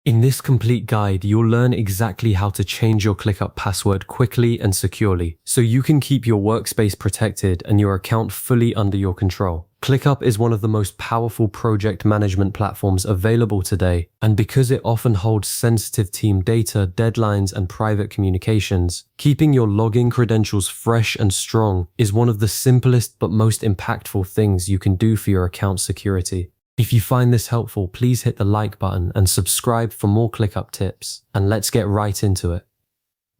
In this complete guide, you'll learn exactly how to change your ClickUp password quickly and securely, so you can keep your workspace protected and your account fully under your control. ClickUp is one of the most powerful project management platforms available today, and because it often holds sensitive team data, deadlines, and private communications, keeping your login credentials fresh and strong is one of the simplest but most impactful things you can do for your account security. If you find this helpful, please hit the like button and subscribe for more ClickUp tips, and let's get right into it.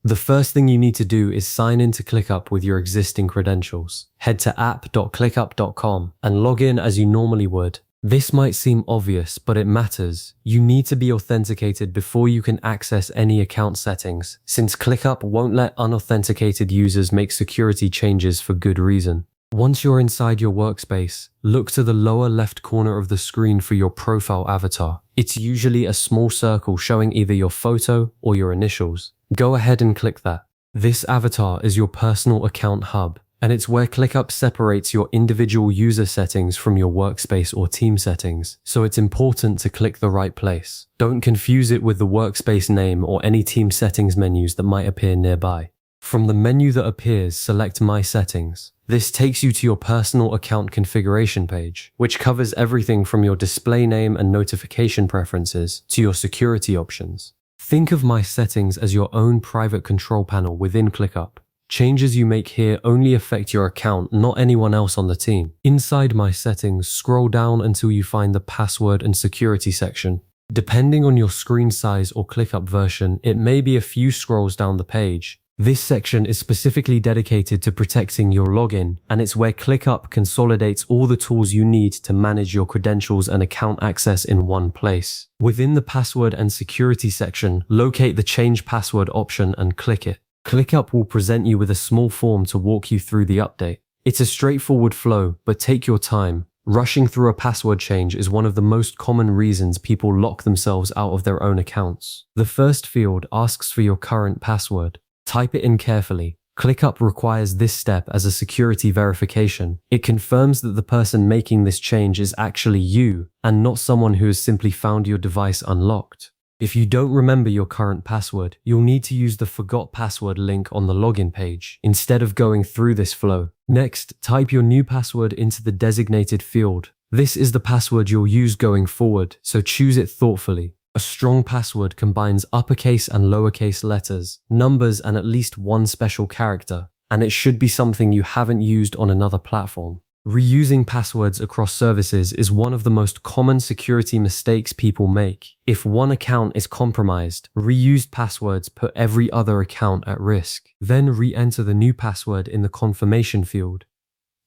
The first thing you need to do is sign into ClickUp with your existing credentials. Head to app.clickup.com and log in as you normally would. This might seem obvious, but it matters. You need to be authenticated before you can access any account settings, since ClickUp won't let unauthenticated users make security changes for good reason. Once you're inside your workspace, look to the lower left corner of the screen for your profile avatar. It's usually a small circle showing either your photo or your initials. Go ahead and click that. This avatar is your personal account hub, and it's where ClickUp separates your individual user settings from your workspace or team settings, so it's important to click the right place. Don't confuse it with the workspace name or any team settings menus that might appear nearby. From the menu that appears, select My Settings. This takes you to your personal account configuration page, which covers everything from your display name and notification preferences to your security options. Think of My Settings as your own private control panel within ClickUp. Changes you make here only affect your account, not anyone else on the team. Inside My Settings, scroll down until you find the Password and Security section. Depending on your screen size or ClickUp version, it may be a few scrolls down the page. This section is specifically dedicated to protecting your login, and it's where ClickUp consolidates all the tools you need to manage your credentials and account access in one place. Within the Password and Security section, locate the Change Password option and click it. ClickUp will present you with a small form to walk you through the update. It's a straightforward flow, but take your time. Rushing through a password change is one of the most common reasons people lock themselves out of their own accounts. The first field asks for your current password. Type it in carefully. ClickUp requires this step as a security verification. It confirms that the person making this change is actually you and not someone who has simply found your device unlocked. If you don't remember your current password, you'll need to use the Forgot Password link on the login page instead of going through this flow. Next, type your new password into the designated field. This is the password you'll use going forward, so choose it thoughtfully. A strong password combines uppercase and lowercase letters, numbers, and at least one special character, and it should be something you haven't used on another platform. Reusing passwords across services is one of the most common security mistakes people make. If one account is compromised, reused passwords put every other account at risk. Then re-enter the new password in the confirmation field.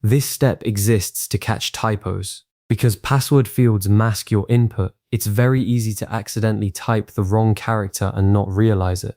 This step exists to catch typos. Because password fields mask your input, it's very easy to accidentally type the wrong character and not realize it.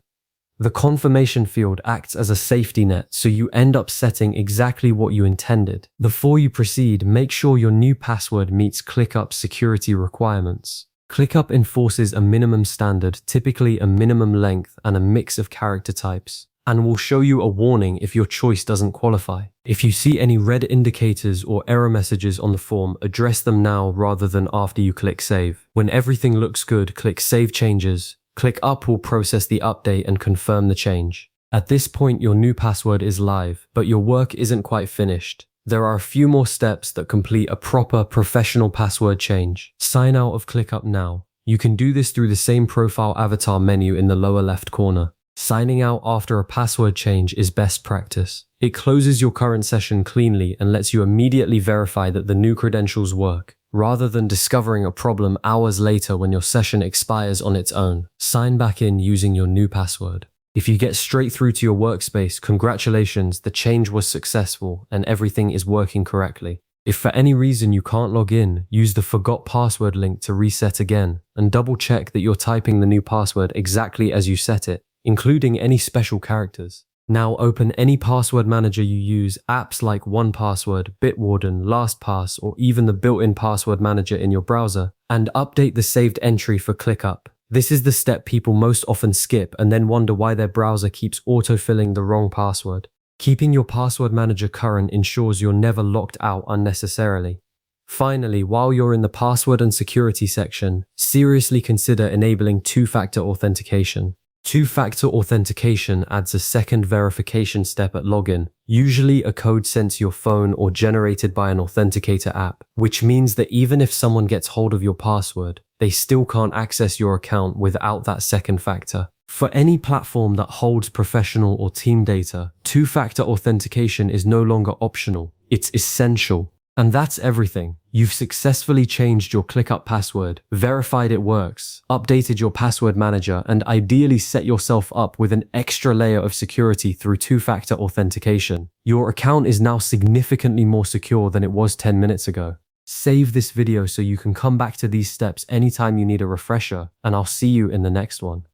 The confirmation field acts as a safety net, so you end up setting exactly what you intended. Before you proceed, make sure your new password meets ClickUp's security requirements. ClickUp enforces a minimum standard, typically a minimum length and a mix of character types, and will show you a warning if your choice doesn't qualify. If you see any red indicators or error messages on the form, address them now rather than after you click Save. When everything looks good, click Save Changes. ClickUp will process the update and confirm the change. At this point, your new password is live, but your work isn't quite finished. There are a few more steps that complete a proper professional password change. Sign out of ClickUp now. You can do this through the same profile avatar menu in the lower left corner. Signing out after a password change is best practice. It closes your current session cleanly and lets you immediately verify that the new credentials work, rather than discovering a problem hours later when your session expires on its own. Sign back in using your new password. If you get straight through to your workspace, congratulations, the change was successful and everything is working correctly. If for any reason you can't log in, use the Forgot Password link to reset again, and double check that you're typing the new password exactly as you set it, including any special characters. Now open any password manager you use, apps like 1Password, Bitwarden, LastPass, or even the built-in password manager in your browser, and update the saved entry for ClickUp. This is the step people most often skip and then wonder why their browser keeps autofilling the wrong password. Keeping your password manager current ensures you're never locked out unnecessarily. Finally, while you're in the password and security section, seriously consider enabling two-factor authentication. Two-factor authentication adds a second verification step at login, usually a code sent to your phone or generated by an authenticator app, which means that even if someone gets hold of your password, they still can't access your account without that second factor. For any platform that holds professional or team data, two-factor authentication is no longer optional, it's essential. And that's everything. You've successfully changed your ClickUp password, verified it works, updated your password manager, and ideally set yourself up with an extra layer of security through two-factor authentication. Your account is now significantly more secure than it was 10 minutes ago. Save this video so you can come back to these steps anytime you need a refresher, and I'll see you in the next one.